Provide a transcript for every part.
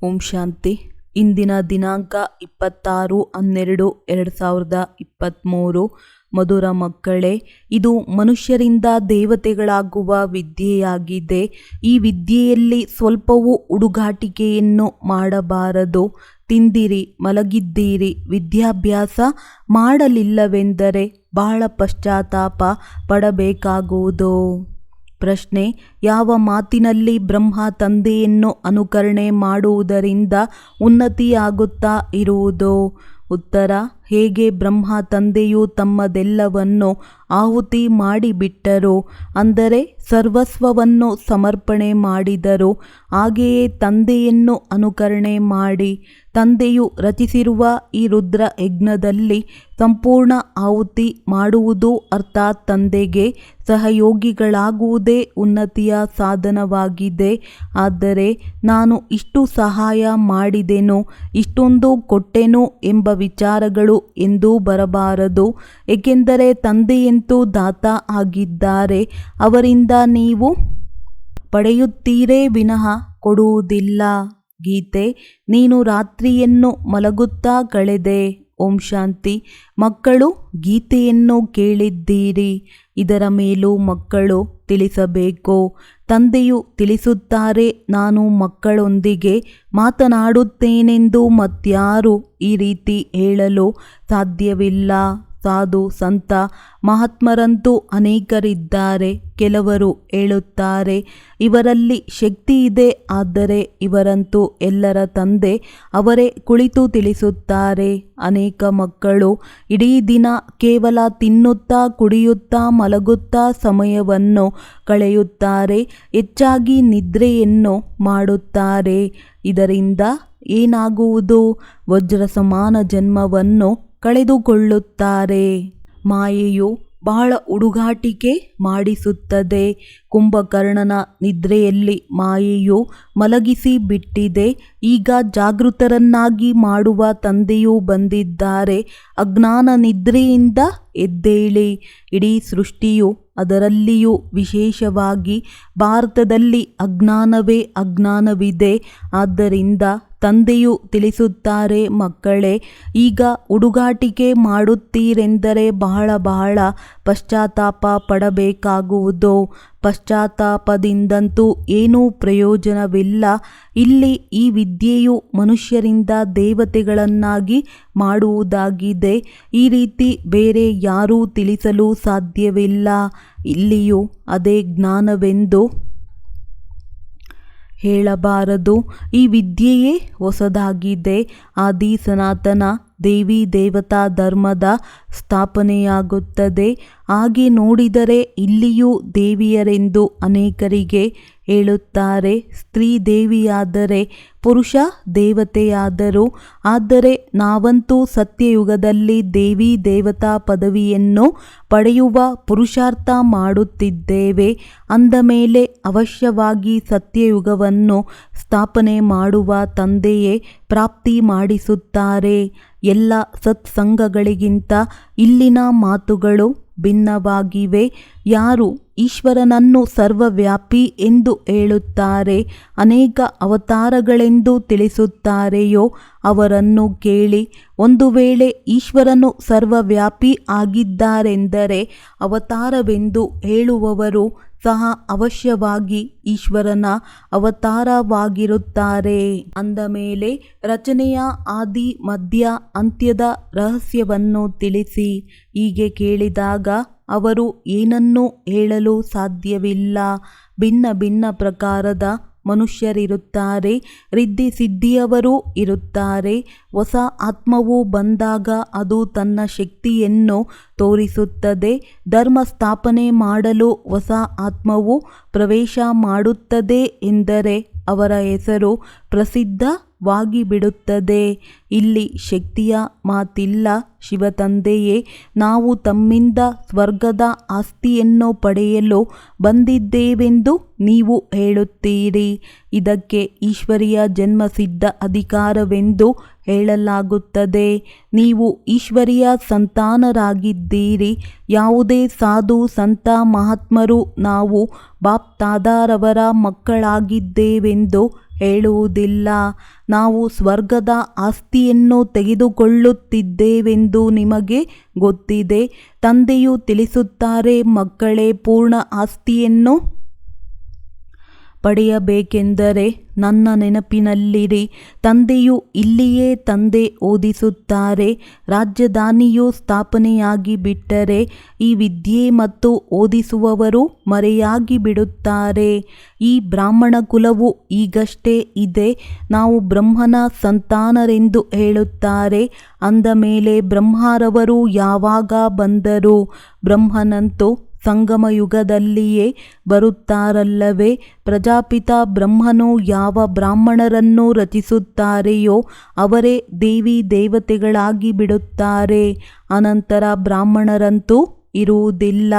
ಓಂ ಶಾಂತಿ. ಇಂದಿನ ದಿನಾಂಕ 26/12/2023. ಮಧುರ ಮಕ್ಕಳೇ, ಇದು ಮನುಷ್ಯರಿಂದ ದೇವತೆಗಳಾಗುವ ವಿದ್ಯೆಯಾಗಿದೆ. ಈ ವಿದ್ಯೆಯಲ್ಲಿ ಸ್ವಲ್ಪವೂ ಹುಡುಗಾಟಿಕೆಯನ್ನು ಮಾಡಬಾರದು. ತಿಂದಿರಿ, ಮಲಗಿದ್ದೀರಿ, ವಿದ್ಯಾಭ್ಯಾಸ ಮಾಡಲಿಲ್ಲವೆಂದರೆ ಬಹಳ ಪಶ್ಚಾತ್ತಾಪ ಪಡಬೇಕಾಗುವುದು. ಪ್ರಶ್ನೆ: ಯಾವ ಮಾತಿನಲ್ಲಿ ಬ್ರಹ್ಮ ತಂದೆಯನ್ನು ಅನುಕರಣೆ ಮಾಡುವುದರಿಂದ ಉನ್ನತಿಯಾಗುತ್ತಾ ಇರುವುದು? ಉತ್ತರ: ಹೇಗೆ ಬ್ರಹ್ಮ ತಂದೆಯು ತಮ್ಮದೆಲ್ಲವನ್ನು ಆಹುತಿ ಮಾಡಿಬಿಟ್ಟರು, ಅಂದರೆ ಸರ್ವಸ್ವವನ್ನು ಸಮರ್ಪಣೆ ಮಾಡಿದರು, ಹಾಗೆಯೇ ತಂದೆಯನ್ನು ಅನುಕರಣೆ ಮಾಡಿ. ತಂದೆಯು ರಚಿಸಿರುವ ಈ ರುದ್ರ ಯಜ್ಞದಲ್ಲಿ ಸಂಪೂರ್ಣ ಆಹುತಿ ಮಾಡುವುದು, ಅರ್ಥಾತ್ ತಂದೆಗೆ ಸಹಯೋಗಿಗಳಾಗುವುದೇ ಉನ್ನತಿಯ ಸಾಧನವಾಗಿದೆ. ಆದರೆ ನಾನು ಇಷ್ಟು ಸಹಾಯ ಮಾಡಿದೆನು, ಇಷ್ಟೊಂದು ಕೊಟ್ಟೆನು ಎಂಬ ವಿಚಾರಗಳು ಎಂದೂ ಬರಬಾರದು. ಏಕೆಂದರೆ ತಂದೆಯಂತೂ ದಾತ ಆಗಿದ್ದಾರೆ. ಅವರಿಂದ ನೀವು ಪಡೆಯುತ್ತೀರೇ ವಿನಃ ಕೊಡುವುದಿಲ್ಲ. ಗೀತೆ: ನೀನು ರಾತ್ರಿಯನ್ನು ಮಲಗುತ್ತಾ ಕಳೆದೆ. ಓಂ ಶಾಂತಿ. ಮಕ್ಕಳು ಗೀತೆಯನ್ನು ಕೇಳಿದ್ದೀರಿ. ಇದರ ಮೇಲೂ ಮಕ್ಕಳು ತಿಳಿಸಬೇಕು. ತಂದೆಯು ತಿಳಿಸುತ್ತಾರೆ, ನಾನು ಮಕ್ಕಳೊಂದಿಗೆ ಮಾತನಾಡುತ್ತೇನೆಂದು ಮತ್ಯಾರೂ ಈ ರೀತಿ ಹೇಳಲು ಸಾಧ್ಯವಿಲ್ಲ. ಸಾಧು ಸಂತ ಮಹಾತ್ಮರಂತೂ ಅನೇಕರಿದ್ದಾರೆ. ಕೆಲವರು ಹೇಳುತ್ತಾರೆ, ಇವರಲ್ಲಿ ಶಕ್ತಿ ಇದೆ, ಆದರೆ ಇವರಂತೂ ಎಲ್ಲರ ತಂದೆ ಅವರೇ ಕುಳಿತು ತಿಳಿಸುತ್ತಾರೆ. ಅನೇಕ ಮಕ್ಕಳು ಇಡೀ ದಿನ ಕೇವಲ ತಿನ್ನುತ್ತಾ, ಕುಡಿಯುತ್ತಾ, ಮಲಗುತ್ತಾ ಸಮಯವನ್ನು ಕಳೆಯುತ್ತಾರೆ. ಹೆಚ್ಚಾಗಿ ನಿದ್ರೆಯನ್ನು ಮಾಡುತ್ತಾರೆ. ಇದರಿಂದ ಏನಾಗುವುದು? ವಜ್ರ ಸಮಾನ ಜನ್ಮವನ್ನು ಕಳೆದುಕೊಳ್ಳುತ್ತಾರೆ. ಮಾಯೆಯು ಬಹಳ ಹುಡುಗಾಟಿಕೆ ಮಾಡಿಸುತ್ತದೆ. ಕುಂಭಕರ್ಣನ ನಿದ್ರೆಯಲ್ಲಿ ಮಾಯೆಯು ಮಲಗಿಸಿ ಬಿಟ್ಟಿದೆ. ಈಗ ಜಾಗೃತರನ್ನಾಗಿ ಮಾಡುವ ತಂದೆಯೂ ಬಂದಿದ್ದಾರೆ. ಅಜ್ಞಾನ ನಿದ್ರೆಯಿಂದ ಎದ್ದೇಳಿ. ಇಡೀ ಸೃಷ್ಟಿಯು, ಅದರಲ್ಲಿಯೂ ವಿಶೇಷವಾಗಿ ಭಾರತದಲ್ಲಿ ಅಜ್ಞಾನವೇ ಅಜ್ಞಾನವಿದೆ. ಆದ್ದರಿಂದ ತಂದೆಯು ತಿಳಿಸುತ್ತಾರೆ, ಮಕ್ಕಳೇ, ಈಗ ಹುಡುಗಾಟಿಕೆ ಮಾಡುತ್ತೀರೆಂದರೆ ಬಹಳ ಪಶ್ಚಾತ್ತಾಪ ಪಡಬೇಕಾಗುವುದು. ಪಶ್ಚಾತ್ತಾಪದಿಂದಂತೂ ಏನೂ ಪ್ರಯೋಜನವಿಲ್ಲ. ಇಲ್ಲಿ ಈ ವಿದ್ಯೆಯು ಮನುಷ್ಯರಿಂದ ದೇವತೆಗಳನ್ನಾಗಿ ಮಾಡುವುದಾಗಿದೆ. ಈ ರೀತಿ ಬೇರೆ ಯಾರೂ ತಿಳಿಸಲು ಸಾಧ್ಯವಿಲ್ಲ. ಇಲ್ಲಿಯೂ ಅದೇ ಜ್ಞಾನವೆಂದು ಹೇಳಬಾರದು. ಈ ವಿದ್ಯೆಯೇ ಹೊಸದಾಗಿದೆ. ಆದಿ ಸನಾತನ ದೇವಿ ದೇವತಾ ಧರ್ಮದ ಸ್ಥಾಪನೆಯಾಗುತ್ತದೆ. ಹಾಗೆ ನೋಡಿದರೆ ಇಲ್ಲಿಯೂ ದೇವಿಯರೆಂದು ಅನೇಕರಿಗೆ ಹೇಳುತ್ತಾರೆ. ಸ್ತ್ರೀ ದೇವಿಯಾದರೆ ಪುರುಷ ದೇವತೆಯಾದರು. ಆದರೆ ನಾವಂತೂ ಸತ್ಯಯುಗದಲ್ಲಿ ದೇವಿ ದೇವತಾ ಪದವಿಯನ್ನು ಪಡೆಯುವ ಪುರುಷಾರ್ಥ ಮಾಡುತ್ತಿದ್ದೇವೆ. ಅಂದ ಮೇಲೆ ಅವಶ್ಯವಾಗಿ ಸತ್ಯಯುಗವನ್ನು ಸ್ಥಾಪನೆ ಮಾಡುವ ತಂದೆಯೇ ಪ್ರಾಪ್ತಿ ಮಾಡಿಸುತ್ತಾರೆ. ಎಲ್ಲ ಸತ್ಸಂಗಗಳಿಗಿಂತ ಇಲ್ಲಿನ ಮಾತುಗಳು ಭಿನ್ನವಾಗಿವೆ. ಯಾರು ಈಶ್ವರನನ್ನು ಸರ್ವವ್ಯಾಪಿ ಎಂದು ಹೇಳುತ್ತಾರೆ, ಅನೇಕ ಅವತಾರಗಳೆಂದು ತಿಳಿಸುತ್ತಾರೆಯೋ ಅವರನ್ನು ಕೇಳಿ. ಒಂದು ವೇಳೆ ಈಶ್ವರನು ಸರ್ವವ್ಯಾಪಿ ಆಗಿದ್ದಾರೆಂದರೆ ಅವತಾರವೆಂದು ಹೇಳುವವರು ಸಹ ಅವಶ್ಯವಾಗಿ ಈಶ್ವರನ ಅವತಾರವಾಗಿರುತ್ತಾರೆ. ಅಂದ ಮೇಲೆ ರಚನೆಯ ಆದಿ ಮಧ್ಯ ಅಂತ್ಯದ ರಹಸ್ಯವನ್ನು ತಿಳಿಸಿ. ಹೀಗೆ ಕೇಳಿದಾಗ ಅವರು ಏನನ್ನೂ ಹೇಳಲು ಸಾಧ್ಯವಿಲ್ಲ. ಭಿನ್ನ ಭಿನ್ನ ಪ್ರಕಾರದ ಮನುಷ್ಯರಿರುತ್ತಾರೆ. ರಿದ್ಧಿ ಸಿದ್ಧಿಯವರೂ ಇರುತ್ತಾರೆ. ಹೊಸ ಆತ್ಮವು ಬಂದಾಗ ಅದು ತನ್ನ ಶಕ್ತಿಯನ್ನು ತೋರಿಸುತ್ತದೆ. ಧರ್ಮ ಸ್ಥಾಪನೆ ಮಾಡಲು ಹೊಸ ಆತ್ಮವು ಪ್ರವೇಶ ಮಾಡುತ್ತದೆ ಎಂದರೆ ಅವರ ಹೆಸರು ಪ್ರಸಿದ್ಧವಾಗಿಬಿಡುತ್ತದೆ. ಇಲ್ಲಿ ಶಕ್ತಿಯ ಮಾತಿಲ್ಲ, ಶಿವತಂದೆಯೇ, ನಾವು ತಮ್ಮಿಂದ ಸ್ವರ್ಗದ ಆಸ್ತಿಯನ್ನು ಪಡೆಯಲು ಬಂದಿದ್ದೇವೆಂದು ನೀವು ಹೇಳುತ್ತೀರಿ. ಇದಕ್ಕೆ ಈಶ್ವರಿಯ ಜನ್ಮಸಿದ್ಧ ಅಧಿಕಾರವೆಂದು ಹೇಳಲಾಗುತ್ತದೆ. ನೀವು ಈಶ್ವರಿಯ ಸಂತಾನರಾಗಿದ್ದೀರಿ. ಯಾವುದೇ ಸಾಧು ಸಂತ ಮಹಾತ್ಮರು ನಾವು ಬಾಪ್ತಾದಾರವರ ಮಕ್ಕಳಾಗಿದ್ದೇವೆಂದು ಹೇಳುವುದಿಲ್ಲ. ನಾವು ಸ್ವರ್ಗದ ಆಸ್ತಿಯನ್ನು ತೆಗೆದುಕೊಳ್ಳುತ್ತಿದ್ದೇವೆಂದು ನಿಮಗೆ ಗೊತ್ತಿದೆ. ತಂದೆಯು ತಿಳಿಸುತ್ತಾರೆ, ಮಕ್ಕಳೇ, ಪೂರ್ಣ ಆಸ್ತಿಯನ್ನು ಪಡೆಯಬೇಕೆಂದರೆ ನನ್ನ ನೆನಪಿನಲ್ಲಿರಿ. ತಂದೆಯು ಇಲ್ಲಿಯೇ ತಂದೆ ಓದಿಸುತ್ತಾರೆ. ರಾಜಧಾನಿಯು ಸ್ಥಾಪನೆಯಾಗಿ ಬಿಟ್ಟರೆ ಈ ವಿದ್ಯೆ ಮತ್ತು ಓದಿಸುವವರು ಮರೆಯಾಗಿ ಬಿಡುತ್ತಾರೆ. ಈ ಬ್ರಾಹ್ಮಣ ಕುಲವು ಈಗಷ್ಟೇ ಇದೆ. ನಾವು ಬ್ರಹ್ಮನ ಸಂತಾನರೆಂದು ಹೇಳುತ್ತಾರೆ. ಅಂದ ಮೇಲೆ ಬ್ರಹ್ಮರವರು ಯಾವಾಗ ಬಂದರು? ಬ್ರಹ್ಮನಂತೂ ಸಂಗಮ ಯುಗದಲ್ಲಿಯೇ ಬರುತ್ತಾರಲ್ಲವೇ? ಪ್ರಜಾಪಿತ ಬ್ರಹ್ಮನು ಯಾವ ಬ್ರಾಹ್ಮಣರನ್ನು ರಚಿಸುತ್ತಾರೆಯೋ ಅವರೇ ದೇವಿ ದೇವತೆಗಳಾಗಿ ಬಿಡುತ್ತಾರೆ. ಅನಂತರ ಬ್ರಾಹ್ಮಣರಂತೂ ಇರುವುದಿಲ್ಲ.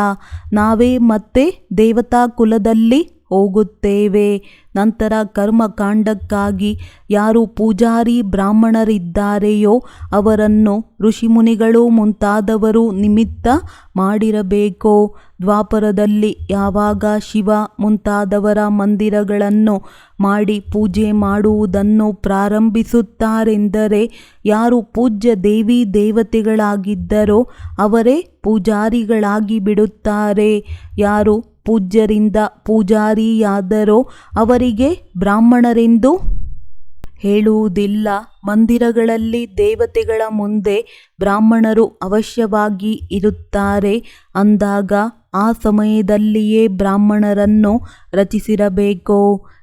ನಾವೇ ಮತ್ತೆ ದೇವತಾ ಕುಲದಲ್ಲಿ ಹೋಗುತ್ತೇವೆ. ನಂತರ ಕರ್ಮಕಾಂಡಕ್ಕಾಗಿ ಯಾರು ಪೂಜಾರಿ ಬ್ರಾಹ್ಮಣರಿದ್ದಾರೆಯೋ ಅವರನ್ನು ಋಷಿಮುನಿಗಳು ಮುಂತಾದವರು ನಿಮಿತ್ತ ಮಾಡಿರಬೇಕು. ದ್ವಾಪರದಲ್ಲಿ ಯಾವಾಗ ಶಿವ ಮುಂತಾದವರ ಮಂದಿರಗಳನ್ನು ಮಾಡಿ ಪೂಜೆ ಮಾಡುವುದನ್ನು ಪ್ರಾರಂಭಿಸುತ್ತಾರೆಂದರೆ ಯಾರು ಪೂಜ್ಯ ದೇವಿ ದೇವತೆಗಳಾಗಿದ್ದರೋ ಅವರೇ ಪೂಜಾರಿಗಳಾಗಿ ಬಿಡುತ್ತಾರೆ. ಯಾರು ಪೂಜ್ಯರಿಂದ ಪೂಜಾರಿಯಾದರೋ ಅವರಿಗೆ ಬ್ರಾಹ್ಮಣರೆಂದು ಹೇಳುವುದಿಲ್ಲ. ಮಂದಿರಗಳಲ್ಲಿ ದೇವತೆಗಳ ಮುಂದೆ ಬ್ರಾಹ್ಮಣರು ಅವಶ್ಯವಾಗಿ ಇರುತ್ತಾರೆ. ಅಂದಾಗ ಆ ಸಮಯದಲ್ಲಿಯೇ ಬ್ರಾಹ್ಮಣರನ್ನು ರಚಿಸಿರಬೇಕು.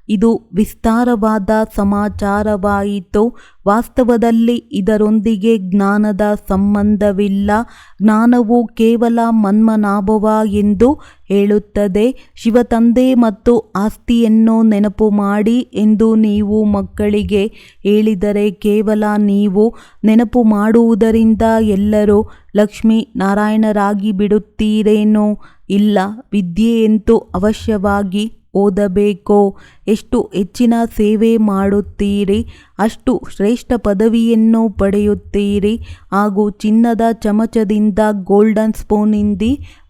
ಇದು ವಿಸ್ತಾರವಾದ ಸಮಾಚಾರವಾಯಿತು. ವಾಸ್ತವದಲ್ಲಿ ಇದರೊಂದಿಗೆ ಜ್ಞಾನದ ಸಂಬಂಧವಿಲ್ಲ. ಜ್ಞಾನವು ಕೇವಲ ಮನ್ಮನಾಭವ ಎಂದು ಹೇಳುತ್ತದೆ. ಶಿವತಂದೆ ಮತ್ತು ಆಸ್ತಿಯನ್ನು ನೆನಪು ಮಾಡಿ ಎಂದು ನೀವು ಮಕ್ಕಳಿಗೆ ಹೇಳಿದರೆ ಕೇವಲ ನೀವು ನೆನಪು ಮಾಡುವುದರಿಂದ ಎಲ್ಲರೂ ಲಕ್ಷ್ಮೀ ನಾರಾಯಣರಾಗಿ ಬಿಡುತ್ತೀರೇನೋ? ಇಲ್ಲ, ವಿದ್ಯೆಯಂತೂ ಅವಶ್ಯವಾಗಿ ಓದಬೇಕು. ಎಷ್ಟು ಹೆಚ್ಚಿನ ಸೇವೆ ಮಾಡುತ್ತೀರಿ ಅಷ್ಟು ಶ್ರೇಷ್ಠ ಪದವಿಯನ್ನು ಪಡೆಯುತ್ತೀರಿ. ಹಾಗೂ ಚಿನ್ನದ ಚಮಚದಿಂದ ಗೋಲ್ಡನ್ ಸ್ಪೂನಿಂದ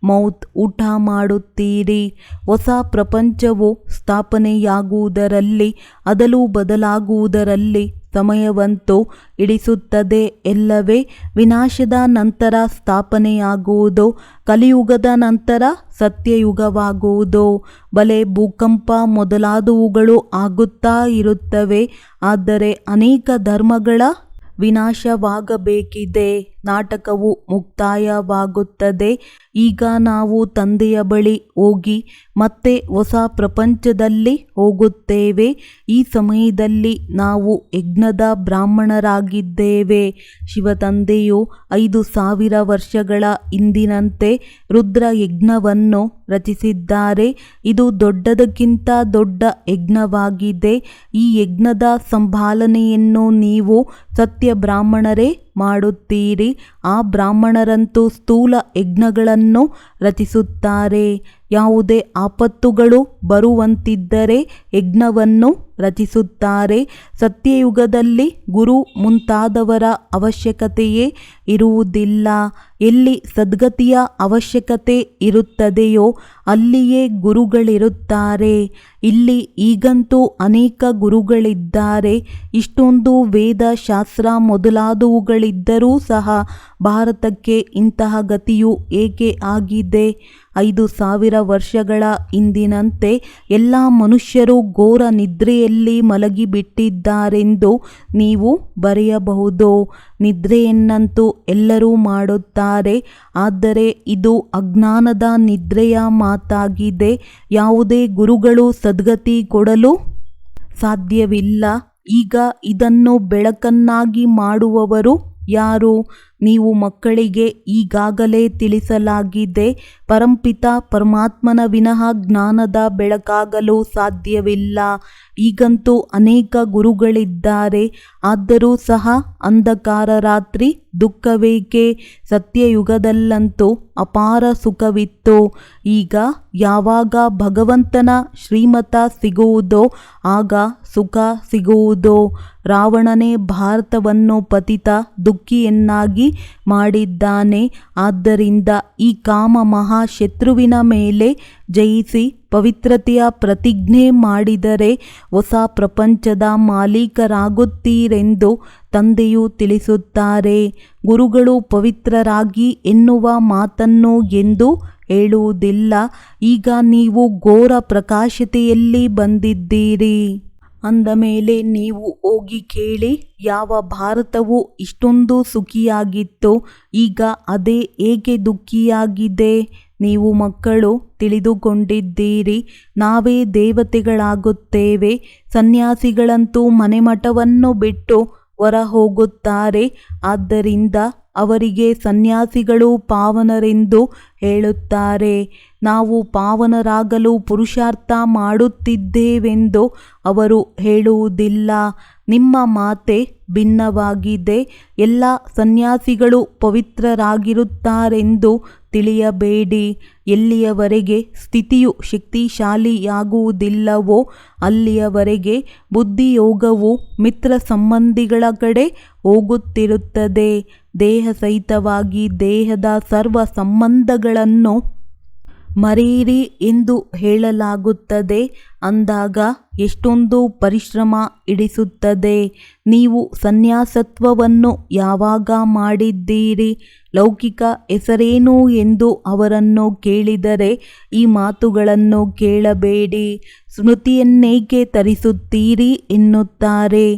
ಮೌತ್ ಊಟ ಮಾಡುತ್ತೀರಿ. ಹೊಸ ಪ್ರಪಂಚವು ಸ್ಥಾಪನೆಯಾಗುವುದರಲ್ಲಿ ಅದಲು ಬದಲಾಗುವುದರಲ್ಲಿ ಸಮಯವಂತೂ ಹಿಡಿಸುತ್ತದೆ ಎಲ್ಲವೇ? ವಿನಾಶದ ನಂತರ ಸ್ಥಾಪನೆಯಾಗುವುದು, ಕಲಿಯುಗದ ನಂತರ ಸತ್ಯಯುಗವಾಗುವುದು. ಬಲೆ ಭೂಕಂಪ ಮೊದಲಾದವುಗಳು ಆಗುತ್ತಾ ಇರುತ್ತವೆ. ಆದರೆ ಅನೇಕ ಧರ್ಮಗಳ ವಿನಾಶವಾಗಬೇಕಿದೆ. ನಾಟಕವು ಮುಕ್ತಾಯವಾಗುತ್ತದೆ. ಈಗ ನಾವು ತಂದೆಯ ಬಳಿ ಹೋಗಿ ಮತ್ತೆ ಹೊಸ ಪ್ರಪಂಚದಲ್ಲಿ ಹೋಗುತ್ತೇವೆ. ಈ ಸಮಯದಲ್ಲಿ ನಾವು ಯಜ್ಞದ ಬ್ರಾಹ್ಮಣರಾಗಿದ್ದೇವೆ. ಶಿವತಂದೆಯು 5000 ವರ್ಷಗಳ ಹಿಂದಿನಂತೆ ರುದ್ರ ಯಜ್ಞವನ್ನು ರಚಿಸಿದ್ದಾರೆ. ಇದು ದೊಡ್ಡದಕ್ಕಿಂತ ದೊಡ್ಡ ಯಜ್ಞವಾಗಿದೆ. ಈ ಯಜ್ಞದ ಸಂಭಾಲನೆಯನ್ನು ನೀವು ಸತ್ಯ ಬ್ರಾಹ್ಮಣರೇ ಮಾಡುತ್ತೀರಿ. ಆ ಬ್ರಾಹ್ಮಣರಂತೂ ಸ್ಥೂಲ ಯಜ್ಞಗಳನ್ನು ರಚಿಸುತ್ತಾರೆ. ಯಾವುದೇ ಆಪತ್ತುಗಳು ಬರುವಂತಿದ್ದರೆ ಯಜ್ಞವನ್ನು ರಚಿಸುತ್ತಾರೆ. ಸತ್ಯಯುಗದಲ್ಲಿ ಗುರು ಮುಂತಾದವರ ಅವಶ್ಯಕತೆಯೇ ಇರುವುದಿಲ್ಲ. ಎಲ್ಲಿ ಸದ್ಗತಿಯ ಅವಶ್ಯಕತೆ ಇರುತ್ತದೆಯೋ ಅಲ್ಲಿಯೇ ಗುರುಗಳಿರುತ್ತಾರೆ. ಇಲ್ಲಿ ಈಗಂತೂ ಅನೇಕ ಗುರುಗಳಿದ್ದಾರೆ. ಇಷ್ಟೊಂದು ವೇದ ಶಾಸ್ತ್ರ ಮೊದಲಾದವುಗಳಿದ್ದರೂ ಸಹ ಭಾರತಕ್ಕೆ ಇಂತಹ ಗತಿಯು ಏಕೆ ಆಗಿದೆ? 5000 ವರ್ಷಗಳ ಹಿಂದಿನಂತೆ ಎಲ್ಲ ಮನುಷ್ಯರು ಘೋರ ನಿದ್ರೆಯಲ್ಲಿ ಮಲಗಿಬಿಟ್ಟಿದ್ದಾರೆಂದು ನೀವು ಬರೆಯಬಹುದು. ನಿದ್ರೆಯನ್ನಂತೂ ಎಲ್ಲರೂ ಮಾಡುತ್ತಾರೆ. ಆದರೆ ಇದು ಅಜ್ಞಾನದ ನಿದ್ರೆಯ ಮಾತಾಗಿದೆ. ಯಾವುದೇ ಗುರುಗಳು ಸದ್ಗತಿ ಕೊಡಲು ಸಾಧ್ಯವಿಲ್ಲ. ಈಗ ಇದನ್ನು ಬೆಳಕನ್ನಾಗಿ ಮಾಡುವವರು ಯಾರು? ನೀವು ಮಕ್ಕಳಿಗೆ ಈಗಾಗಲೇ ತಿಳಿಸಲಾಗಿದೆ. ಪರಂಪಿತ ಪರಮಾತ್ಮನ ವಿನಃ ಜ್ಞಾನದ ಬೆಳಕಾಗಲು ಸಾಧ್ಯವಿಲ್ಲ. ಈಗಂತೂ ಅನೇಕ ಗುರುಗಳಿದ್ದಾರೆ. ಆದರೂ ಸಹ ಅಂಧಕಾರ ರಾತ್ರಿ ದುಃಖವೇಕೆ? ಸತ್ಯಯುಗದಲ್ಲಂತೂ ಅಪಾರ ಸುಖವಿತ್ತು. ಈಗ ಯಾವಾಗ ಭಗವಂತನ ಶ್ರೀಮತ ಸಿಗುವುದೋ ಆಗ ಸುಖ ಸಿಗುವುದು. ರಾವಣನೇ ಭಾರತವನ್ನು ಪತಿತ ದುಃಖಿಯನ್ನಾಗಿ ಮಾಡಿದ್ದಾನೆ. ಆದ್ದರಿಂದ ಈ ಕಾಮ ಮಹಾಶತ್ರುವಿನ ಮೇಲೆ ಜಯಿಸಿ ಪವಿತ್ರತೆಯ ಪ್ರತಿಜ್ಞೆ ಮಾಡಿದರೆ ಹೊಸ ಪ್ರಪಂಚದ ಮಾಲೀಕರಾಗುತ್ತೀರೆಂದು ತಂದೆಯು ತಿಳಿಸುತ್ತಾರೆ. ಗುರುಗಳು ಪವಿತ್ರರಾಗಿ ಎನ್ನುವ ಮಾತನ್ನು ಎಂದು ಹೇಳುವುದಿಲ್ಲ. ಈಗ ನೀವು ಘೋರ ಪ್ರಕಾಶತೆಯಲ್ಲಿ ಬಂದಿದ್ದೀರಿ ಅಂದ ಮೇಲೆ ನೀವು ಹೋಗಿ ಕೇಳಿ, ಯಾವ ಭಾರತವು ಇಷ್ಟೊಂದು ಸುಖಿಯಾಗಿತ್ತು, ಈಗ ಅದೇ ಹೇಗೆ ದುಃಖಿಯಾಗಿದೆ? ನೀವು ಮಕ್ಕಳು ತಿಳಿದುಕೊಂಡಿದ್ದೀರಿ, ನಾವೇ ದೇವತೆಗಳಾಗುತ್ತೇವೆ. ಸನ್ಯಾಸಿಗಳಂತೂ ಮನೆಮಠವನ್ನು ಬಿಟ್ಟು ಹೊರ ಹೋಗುತ್ತಾರೆ. ಆದ್ದರಿಂದ ಅವರಿಗೆ ಸನ್ಯಾಸಿಗಳು ಪಾವನರೆಂದು ಹೇಳುತ್ತಾರೆ. ನಾವು ಪಾವನರಾಗಲು ಪುರುಷಾರ್ಥ ಮಾಡುತ್ತಿದ್ದೇವೆಂದು ಅವರು ಹೇಳುವುದಿಲ್ಲ. ನಿಮ್ಮ ಮಾತೆ ಭಿನ್ನವಾಗಿದೆ. ಎಲ್ಲ ಸನ್ಯಾಸಿಗಳು ಪವಿತ್ರರಾಗಿರುತ್ತಾರೆಂದು ತಿಳಿಯಬೇಡಿ. ಎಲ್ಲಿಯವರೆಗೆ ಸ್ಥಿತಿಯು ಶಕ್ತಿಶಾಲಿಯಾಗುವುದಿಲ್ಲವೋ ಅಲ್ಲಿಯವರೆಗೆ ಬುದ್ಧಿಯೋಗವು ಮಿತ್ರ ಸಂಬಂಧಿಗಳ ಕಡೆ ಹೋಗುತ್ತಿರುತ್ತದೆ. ದೇಹ ಸಹಿತವಾಗಿ ದೇಹದ ಸರ್ವ ಸಂಬಂಧಗಳನ್ನು ಮರೆಯಿರಿ ಎಂದು ಹೇಳಲಾಗುತ್ತದೆ. ಅಂದಾಗ ಎಷ್ಟೊಂದು ಪರಿಶ್ರಮ ಹಿಡಿಸುತ್ತದೆ. ನೀವು ಸನ್ಯಾಸತ್ವವನ್ನು ಯಾವಾಗ ಮಾಡಿದ್ದೀರಿ? ಲೌಕಿಕ ಹೆಸರೇನು ಎಂದು ಅವರನ್ನು ಕೇಳಿದರೆ ಈ ಮಾತುಗಳನ್ನು ಕೇಳಬೇಡಿ. ಸ್ಮೃತಿಯನ್ನೇಕೆ ತರಿಸುತ್ತೀರಿ ಎನ್ನುತ್ತಾರೆ.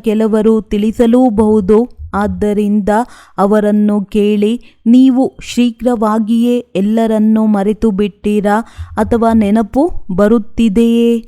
ಕೆಲವರು ತಿಳಿಸಲೂಬಹುದು. ಆದ್ದರಿಂದ ಅವರನ್ನು ಕೇಳಿ, ನೀವು ಶೀಘ್ರವಾಗಿಯೇ ಎಲ್ಲರನ್ನೂ ಮರೆತು ಬಿಟ್ಟಿರಾ ಅಥವಾ ನೆನಪು ಬರುತ್ತಿದೆಯೇ?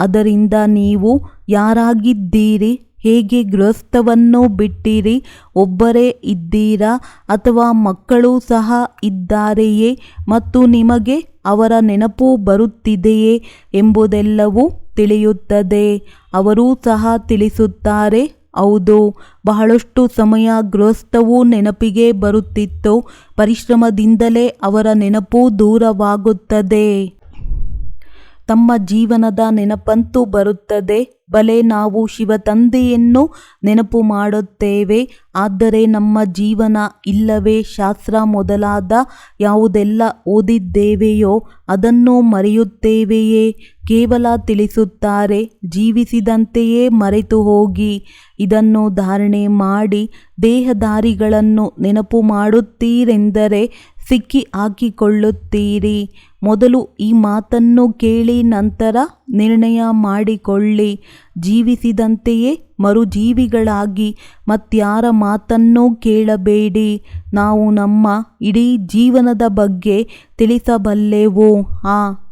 ಅದರಿಂದ ನೀವು ಯಾರಾಗಿದ್ದೀರಿ? ಹೇಗೆ ಗೃಹಸ್ಥವನ್ನು ಬಿಟ್ಟಿರಿ? ಒಬ್ಬರೇ ಇದ್ದೀರಾ ಅಥವಾ ಮಕ್ಕಳು ಸಹ ಇದ್ದಾರೆಯೇ? ಮತ್ತು ನಿಮಗೆ ಅವರ ನೆನಪು ಬರುತ್ತಿದೆಯೇ ಎಂಬುದೆಲ್ಲವೂ ತಿಳಿಯುತ್ತದೆ. ಅವರೂ ಸಹ ತಿಳಿಸುತ್ತಾರೆ, ಹೌದು, ಬಹಳಷ್ಟು ಸಮಯ ಗೃಹಸ್ಥವು ನೆನಪಿಗೆ ಬರುತ್ತಿತ್ತು. ಪರಿಶ್ರಮದಿಂದಲೇ ಅವರ ನೆನಪು ದೂರವಾಗುತ್ತದೆ. ತಮ್ಮ ಜೀವನದ ನೆನಪಂತೂ ಬರುತ್ತದೆ. ಬಲೆ, ನಾವು ಶಿವತಂದೆಯನ್ನು ನೆನಪು ಮಾಡುತ್ತೇವೆ. ಆದರೆ ನಮ್ಮ ಜೀವನ ಇಲ್ಲವೇ ಶಾಸ್ತ್ರ ಮೊದಲಾದ ಯಾವುದೆಲ್ಲ ಓದಿದ್ದೇವೆಯೋ ಅದನ್ನು ಮರೆಯುತ್ತೇವೆಯೇ? ಕೇವಲ ತಿಳಿಸುತ್ತಾರೆ, ಜೀವಿಸಿದಂತೆಯೇ ಮರೆತು ಹೋಗಿ. ಇದನ್ನು ಧಾರಣೆ ಮಾಡಿ ದೇಹಧಾರಿಗಳನ್ನು ನೆನಪು ಮಾಡುತ್ತೀರೆಂದರೆ ಸಿಕ್ಕಿ ಹಾಕಿಕೊಳ್ಳುತ್ತೀರಿ. ಮೊದಲು ಈ ಮಾತನ್ನು ಕೇಳಿ ನಂತರ ನಿರ್ಣಯ ಮಾಡಿಕೊಳ್ಳಿ. ಜೀವಿಸಿದಂತೆಯೇ ಮರುಜೀವಿಗಳಾಗಿ ಮತ್ಯಾರ ಮಾತನ್ನೂ ಕೇಳಬೇಡಿ. ನಾವು ನಮ್ಮ ಇಡೀ ಜೀವನದ ಬಗ್ಗೆ ತಿಳಿಸಬಲ್ಲೆವು.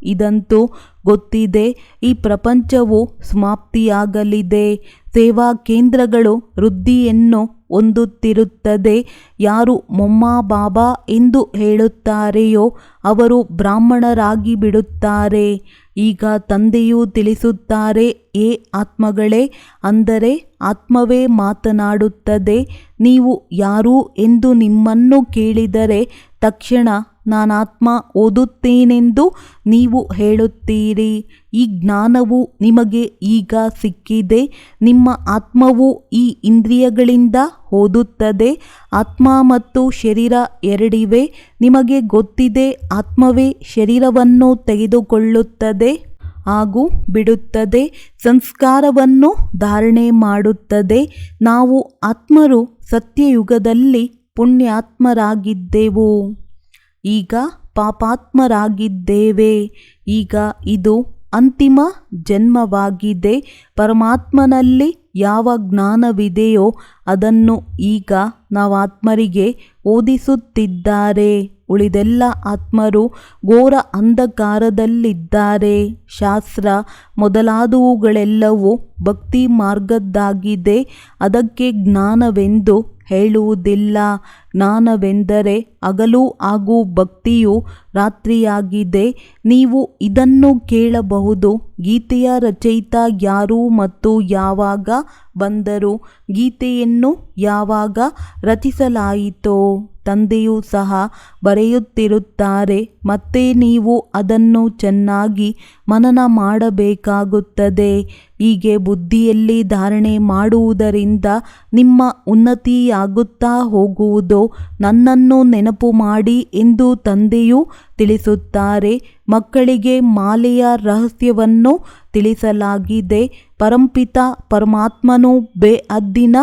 ಇದಂತೂ ಗೊತ್ತಿದೆ, ಈ ಪ್ರಪಂಚವು ಸಮಾಪ್ತಿಯಾಗಲಿದೆ. ಸೇವಾ ಕೇಂದ್ರಗಳು ವೃದ್ಧಿಯನ್ನು ಹೊಂದುತ್ತಿರುತ್ತದೆ. ಯಾರು ಮೊಮ್ಮ ಬಾಬಾ ಎಂದು ಹೇಳುತ್ತಾರೆಯೋ ಅವರು ಬ್ರಾಹ್ಮಣರಾಗಿ ಬಿಡುತ್ತಾರೆ. ಈಗ ತಂದೆಯು ತಿಳಿಸುತ್ತಾರೆ, ಏ ಆತ್ಮಗಳೇ, ಅಂದರೆ ಆತ್ಮವೇ ಮಾತನಾಡುತ್ತದೆ. ನೀವು ಯಾರು ಎಂದು ನಿಮ್ಮನ್ನು ಕೇಳಿದರೆ ತಕ್ಷಣ ನಾನಾತ್ಮ ಓದುತ್ತೇನೆಂದು ನೀವು ಹೇಳುತ್ತೀರಿ. ಈ ಜ್ಞಾನವು ನಿಮಗೆ ಈಗ ಸಿಕ್ಕಿದೆ. ನಿಮ್ಮ ಆತ್ಮವು ಈ ಇಂದ್ರಿಯಗಳಿಂದ ಓದುತ್ತದೆ. ಆತ್ಮ ಮತ್ತು ಶರೀರ ಎರಡಿವೆ. ನಿಮಗೆ ಗೊತ್ತಿದೆ, ಆತ್ಮವೇ ಶರೀರವನ್ನು ತೆಗೆದುಕೊಳ್ಳುತ್ತದೆ ಹಾಗೂ ಬಿಡುತ್ತದೆ, ಸಂಸ್ಕಾರವನ್ನು ಧಾರಣೆ ಮಾಡುತ್ತದೆ. ನಾವು ಆತ್ಮರು ಸತ್ಯಯುಗದಲ್ಲಿ ಪುಣ್ಯಾತ್ಮರಾಗಿದ್ದೆವು, ಈಗ ಪಾಪಾತ್ಮರಾಗಿದ್ದೇವೆ. ಈಗ ಇದು ಅಂತಿಮ ಜನ್ಮವಾಗಿದೆ. ಪರಮಾತ್ಮನಲ್ಲಿ ಯಾವ ಜ್ಞಾನವಿದೆಯೋ ಅದನ್ನು ಈಗ ನಾವಾತ್ಮರಿಗೆ ಓದಿಸುತ್ತಿದ್ದಾರೆ. ಉಳಿದೆಲ್ಲ ಆತ್ಮರು ಘೋರ ಅಂಧಕಾರದಲ್ಲಿದ್ದಾರೆ. ಶಾಸ್ತ್ರ ಮೊದಲಾದವುಗಳೆಲ್ಲವೂ ಭಕ್ತಿ ಮಾರ್ಗದ್ದಾಗಿದೆ. ಅದಕ್ಕೆ ಜ್ಞಾನವೆಂದು ಹೇಳುವುದಿಲ್ಲ. ಜ್ಞಾನವೆಂದರೆ ಹಗಲು ಹಾಗೂ ಭಕ್ತಿಯು ರಾತ್ರಿಯಾಗಿದೆ. ನೀವು ಇದನ್ನು ಕೇಳಬಹುದು. ಗೀತೆಯ ರಚಯಿತ ಯಾರು ಮತ್ತು ಯಾವಾಗ ಬಂದರು? ಗೀತೆಯನ್ನು ಯಾವಾಗ ರಚಿಸಲಾಯಿತೋ ತಂದೆಯೂ ಸಹ ಬರೆಯುತ್ತಿರುತ್ತಾರೆ. ಮತ್ತೆ ನೀವು ಅದನ್ನು ಚೆನ್ನಾಗಿ ಮನನ ಮಾಡಬೇಕಾಗುತ್ತದೆ. ಹೀಗೆ ಬುದ್ಧಿಯಲ್ಲಿ ಧಾರಣೆ ಮಾಡುವುದರಿಂದ ನಿಮ್ಮ ಉನ್ನತಿಯಾಗುತ್ತಾ ಹೋಗುವುದು. ನನ್ನನ್ನು ನೆನಪು ಮಾಡಿ ಎಂದು ತಂದೆಯು ತಿಳಿಸುತ್ತಾರೆ. ಮಕ್ಕಳಿಗೆ ಮಾಲೆಯ ರಹಸ್ಯವನ್ನು ತಿಳಿಸಲಾಗಿದೆ. ಪರಂಪಿತ ಪರಮಾತ್ಮನು ಬೇಅದ್ದಿನ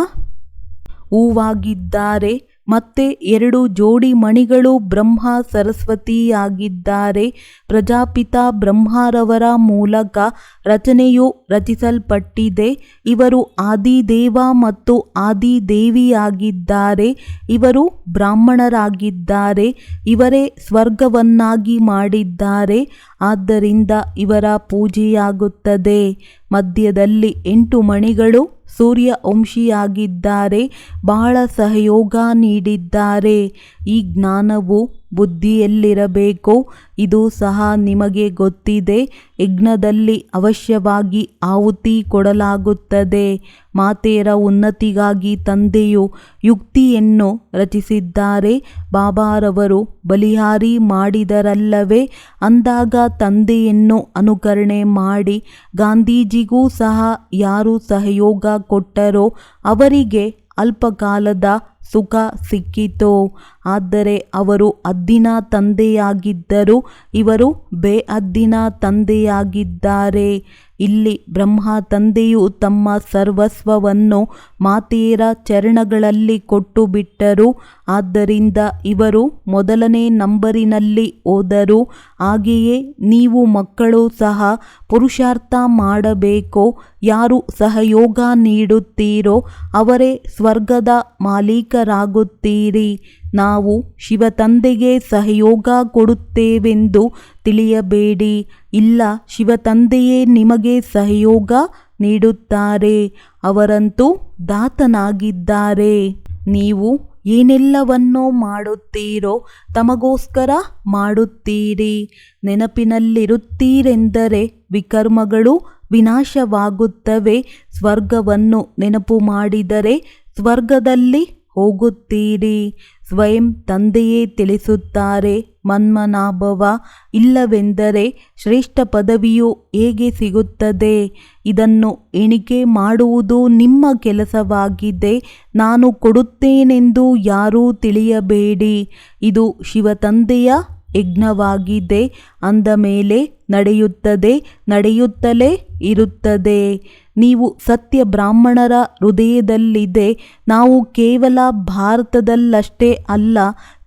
ಹೂವಾಗಿದ್ದಾರೆ. ಮತ್ತೆ 2 ಜೋಡಿ ಮಣಿಗಳು ಬ್ರಹ್ಮ ಸರಸ್ವತಿಯಾಗಿದ್ದಾರೆ. ಪ್ರಜಾಪಿತ ಬ್ರಹ್ಮರವರ ಮೂಲಕ ರಚನೆಯು ರಚಿಸಲ್ಪಟ್ಟಿದೆ. ಇವರು ಆದಿದೇವ ಮತ್ತು ಆದಿದೇವಿಯಾಗಿದ್ದಾರೆ. ಇವರು ಬ್ರಾಹ್ಮಣರಾಗಿದ್ದಾರೆ. ಇವರೇ ಸ್ವರ್ಗವನ್ನಾಗಿ ಮಾಡಿದ್ದಾರೆ. ಆದ್ದರಿಂದ ಇವರ ಪೂಜೆಯಾಗುತ್ತದೆ. ಮಧ್ಯದಲ್ಲಿ 8 ಮಣಿಗಳು ಸೂರ್ಯವಂಶಿಯಾಗಿದ್ದಾರೆ. ಬಹಳ ಸಹಯೋಗ ನೀಡಿದ್ದಾರೆ. ಈ ಜ್ಞಾನವು ಬುದ್ಧಿಯಲ್ಲಿರಬೇಕು. ಇದು ಸಹ ನಿಮಗೆ ಗೊತ್ತಿದೆ. ಯಜ್ಞದಲ್ಲಿ ಅವಶ್ಯವಾಗಿ ಆಹುತಿ ಕೊಡಲಾಗುತ್ತದೆ. ಮಾತೆಯರ ಉನ್ನತಿಗಾಗಿ ತಂದೆಯು ಯುಕ್ತಿಯನ್ನು ರಚಿಸಿದ್ದಾರೆ. ಬಾಬಾರವರು ಬಲಿಹಾರಿ ಮಾಡಿದರಲ್ಲವೇ? ಅಂದಾಗ ತಂದೆಯನ್ನು ಅನುಕರಣೆ ಮಾಡಿ. ಗಾಂಧೀಜಿಗೂ ಸಹ ಯಾರು ಸಹಯೋಗ ಕೊಟ್ಟರೋ ಅವರಿಗೆ ಅಲ್ಪಕಾಲದ ಸುಖ ಸಿಕ್ಕಿತು. ಆದರೆ ಅವರು ಅದ್ದಿನ ತಂದೆಯಾಗಿದ್ದರು. ಇವರು ಬೇಅದ್ದಿನ ತಂದೆಯಾಗಿದ್ದಾರೆ. ಇಲ್ಲಿ ಬ್ರಹ್ಮ ತಂದೆಯು ತಮ್ಮ ಸರ್ವಸ್ವವನ್ನು ಮಾತೆಯರ ಚರಣಗಳಲ್ಲಿ ಕೊಟ್ಟು ಬಿಟ್ಟರು. ಆದ್ದರಿಂದ ಇವರು ಮೊದಲನೇ ನಂಬರಿನಲ್ಲಿ ಹೋದರು. ಹಾಗೆಯೇ ನೀವು ಮಕ್ಕಳು ಸಹ ಪುರುಷಾರ್ಥ ಮಾಡಬೇಕು. ಯಾರು ಸಹಯೋಗ ನೀಡುತ್ತೀರೋ ಅವರೇ ಸ್ವರ್ಗದ ಮಾಲೀಕರಾಗುತ್ತೀರಿ. ನಾವು ಶಿವತಂದೆಗೆ ಸಹಯೋಗ ಕೊಡುತ್ತೇವೆಂದು ತಿಳಿಯಬೇಡಿ. ಇಲ್ಲ, ಶಿವತಂದೆಯೇ ನಿಮಗೆ ಸಹಯೋಗ ನೀಡುತ್ತಾರೆ. ಅವರಂತೂ ದಾತನಾಗಿದ್ದಾರೆ. ನೀವು ಏನೆಲ್ಲವನ್ನೋ ಮಾಡುತ್ತೀರೋ ತಮಗೋಸ್ಕರ ಮಾಡುತ್ತೀರಿ. ನೆನಪಿನಲ್ಲಿರುತ್ತೀರೆಂದರೆ ವಿಕರ್ಮಗಳು ವಿನಾಶವಾಗುತ್ತವೆ. ಸ್ವರ್ಗವನ್ನು ನೆನಪು ಮಾಡಿದರೆ ಸ್ವರ್ಗದಲ್ಲಿ ಹೋಗುತ್ತೀರಿ. ಸ್ವಯಂ ತಂದೆಯೇ ತಿಳಿಸುತ್ತಾರೆ. ಮನ್ಮನಾಭವ ಇಲ್ಲವೆಂದರೆ ಶ್ರೇಷ್ಠ ಪದವಿಯು ಹೇಗೆ ಸಿಗುತ್ತದೆ? ಇದನ್ನು ಎಣಿಕೆ ಮಾಡುವುದು ನಿಮ್ಮ ಕೆಲಸವಾಗಿದೆ. ನಾನು ಕೊಡುತ್ತೇನೆಂದು ಯಾರೂ ತಿಳಿಯಬೇಡಿ. ಇದು ಶಿವತಂದೆಯ ಯಜ್ಞವಾಗಿದೆ. ಅಂದ ಮೇಲೆ ನಡೆಯುತ್ತದೆ, ನಡೆಯುತ್ತಲೇ ಇರುತ್ತದೆ. ನೀವು ಸತ್ಯ ಬ್ರಾಹ್ಮಣರ ಹೃದಯದಲ್ಲಿದೆ. ನಾವು ಕೇವಲ ಭಾರತದಲ್ಲಷ್ಟೇ ಅಲ್ಲ,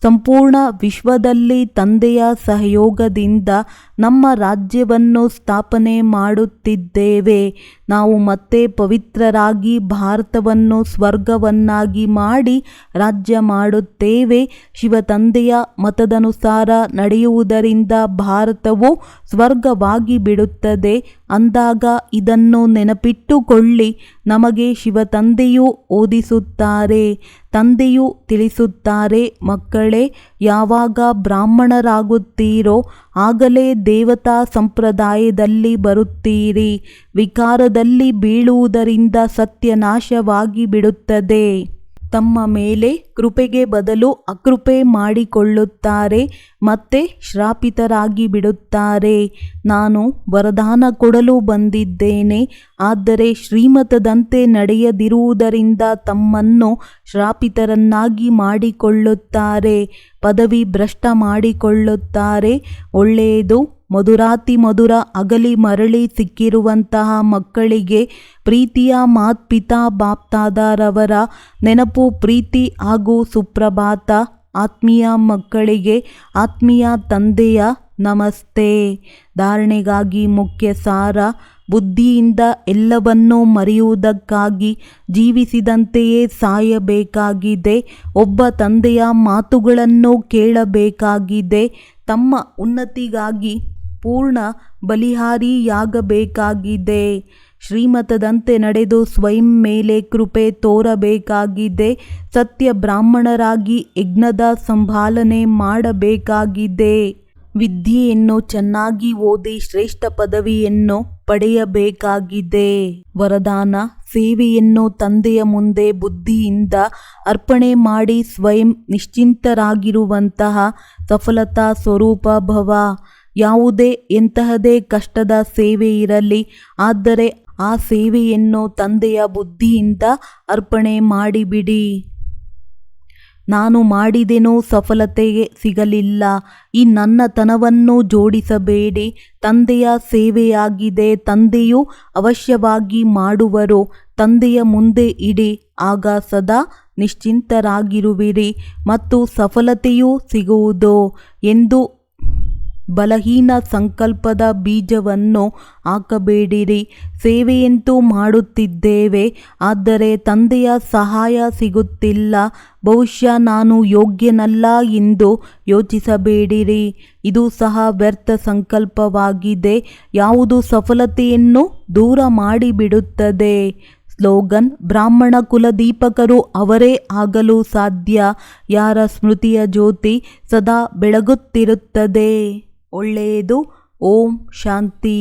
ಸಂಪೂರ್ಣ ವಿಶ್ವದಲ್ಲಿ ತಂದೆಯ ಸಹಯೋಗದಿಂದ ನಮ್ಮ ರಾಜ್ಯವನ್ನು ಸ್ಥಾಪನೆ ಮಾಡುತ್ತಿದ್ದೇವೆ. ನಾವು ಮತ್ತೆ ಪವಿತ್ರರಾಗಿ ಭಾರತವನ್ನು ಸ್ವರ್ಗವನ್ನಾಗಿ ಮಾಡಿ ರಾಜ್ಯ ಮಾಡುತ್ತೇವೆ. ಶಿವತಂದೆಯ ಮತದನುಸಾರ ನಡೆಯುವುದರಿಂದ ಭಾರತವು ಸ್ವರ್ಗವಾಗಿ ಬಿಡುತ್ತದೆ. ಅಂದಾಗ ಇದನ್ನು ನೆನಪಿಟ್ಟುಕೊಳ್ಳಿ. ನಮಗೆ ಶಿವತಂದೆಯು ಓದಿಸುತ್ತಾರೆ. ತಂದೆಯು ತಿಳಿಸುತ್ತಾರೆ, ಮಕ್ಕಳೇ, ಯಾವಾಗ ಬ್ರಾಹ್ಮಣರಾಗುತ್ತೀರೋ ಆಗಲೇ ದೇವತಾ ಸಂಪ್ರದಾಯದಲ್ಲಿ ಬರುತ್ತೀರಿ. ವಿಕಾರದಲ್ಲಿ ಬೀಳುವುದರಿಂದ ಸತ್ಯನಾಶವಾಗಿ ಬಿಡುತ್ತದೆ. ತಮ್ಮ ಮೇಲೆ ಕೃಪೆಗೆ ಬದಲು ಅಕೃಪೆ ಮಾಡಿಕೊಳ್ಳುತ್ತಾರೆ. ಮತ್ತೆ ಶ್ರಾಪಿತರಾಗಿ ಬಿಡುತ್ತಾರೆ. ನಾನು ವರದಾನ ಕೊಡಲು ಬಂದಿದ್ದೇನೆ. ಆದರೆ ಶ್ರೀಮತದಂತೆ ನಡೆಯದಿರುವುದರಿಂದ ತಮ್ಮನ್ನು ಶ್ರಾಪಿತರನ್ನಾಗಿ ಮಾಡಿಕೊಳ್ಳುತ್ತಾರೆ. ಪದವಿ ಭ್ರಷ್ಟ ಮಾಡಿಕೊಳ್ಳುತ್ತಾರೆ. ಒಳ್ಳೆಯದು. ಮಧುರಾತಿ ಮಧುರ ಅಗಲಿ ಮರಳಿ ಸಿಕ್ಕಿರುವಂತಹ ಮಕ್ಕಳಿಗೆ ಪ್ರೀತಿಯ ಮಾತ್ಪಿತಾ ಬಾಪ್ತಾದರವರ ನೆನಪು, ಪ್ರೀತಿ ಹಾಗೂ ಸುಪ್ರಭಾತ. ಆತ್ಮೀಯ ಮಕ್ಕಳಿಗೆ ಆತ್ಮೀಯ ತಂದೆಯ ನಮಸ್ತೆ. ಧಾರಣೆಗಾಗಿ ಮುಖ್ಯ ಸಾರ: ಬುದ್ಧಿಯಿಂದ ಎಲ್ಲವನ್ನೂ ಮರೆಯುವುದಕ್ಕಾಗಿ ಜೀವಿಸಿದಂತೆಯೇ ಸಾಯಬೇಕಾಗಿದೆ. ಒಬ್ಬ ತಂದೆಯ ಮಾತುಗಳನ್ನು ಕೇಳಬೇಕಾಗಿದೆ. ತಮ್ಮ ಉನ್ನತಿಗಾಗಿ ಪೂರ್ಣ ಬಲಿಹಾರಿಯಾಗಬೇಕಾಗಿದೆ. ಶ್ರೀಮತದಂತೆ ನಡೆದು ಸ್ವಯಂ ಮೇಲೆ ಕೃಪೆ ತೋರಬೇಕಾಗಿದೆ. ಸತ್ಯ ಬ್ರಾಹ್ಮಣರಾಗಿ ಯಜ್ಞದ ಸಂಭಾಲನೆ ಮಾಡಬೇಕಾಗಿದೆ. ವಿದ್ಯೆಯನ್ನು ಚೆನ್ನಾಗಿ ಓದಿ ಶ್ರೇಷ್ಠ ಪದವಿಯನ್ನು ಪಡೆಯಬೇಕಾಗಿದೆ. ವರದಾನ: ಸೇವೆಯನ್ನು ತಂದೆಯ ಮುಂದೆ ಬುದ್ಧಿಯಿಂದ ಅರ್ಪಣೆ ಮಾಡಿ ಸ್ವಯಂ ನಿಶ್ಚಿಂತರಾಗಿರುವಂತಹ ಸಫಲತಾ ಸ್ವರೂಪ ಭವ. ಯಾವುದೇ ಎಂತಹದೇ ಕಷ್ಟದ ಸೇವೆ ಇರಲಿ, ಆದರೆ ಆ ಸೇವೆಯನ್ನು ತಂದೆಯ ಬುದ್ಧಿಯಿಂದ ಅರ್ಪಣೆ ಮಾಡಿಬಿಡಿ. ನಾನು ಮಾಡಿದೆನೋ ಸಫಲತೆಗೆ ಸಿಗಲಿಲ್ಲ, ಈ ನನ್ನತನವನ್ನು ಜೋಡಿಸಬೇಡಿ. ತಂದೆಯ ಸೇವೆಯಾಗಿದೆ, ತಂದೆಯು ಅವಶ್ಯವಾಗಿ ಮಾಡುವರು. ತಂದೆಯ ಮುಂದೆ ಇಡಿ, ಆಗ ಸದಾ ನಿಶ್ಚಿಂತರಾಗಿರುವಿರಿ ಮತ್ತು ಸಫಲತೆಯೂ ಸಿಗುವುದು ಎಂದು ಬಲಹೀನ ಸಂಕಲ್ಪದ ಬೀಜವನ್ನು ಹಾಕಬೇಡಿರಿ. ಸೇವೆಯಂತೂ ಮಾಡುತ್ತಿದ್ದೇವೆ, ಆದರೆ ತಂದೆಯ ಸಹಾಯ ಸಿಗುತ್ತಿಲ್ಲ. ಬಹುಶಃ ನಾನು ಯೋಗ್ಯನಲ್ಲ ಎಂದು ಯೋಚಿಸಬೇಡಿರಿ. ಇದು ಸಹ ವ್ಯರ್ಥ ಸಂಕಲ್ಪವಾಗಿದೆ. ಯಾವುದು ಸಫಲತೆಯನ್ನು ದೂರ ಮಾಡಿಬಿಡುತ್ತದೆ. ಸ್ಲೋಗನ್: ಬ್ರಾಹ್ಮಣ ಕುಲದೀಪಕರು ಅವರೇ ಆಗಲು ಸಾಧ್ಯ, ಯಾರ ಸ್ಮೃತಿಯ ಜ್ಯೋತಿ ಸದಾ ಬೆಳಗುತ್ತಿರುತ್ತದೆ. ಒಳ್ಳೆಯದು. ಓಂ ಶಾಂತಿ.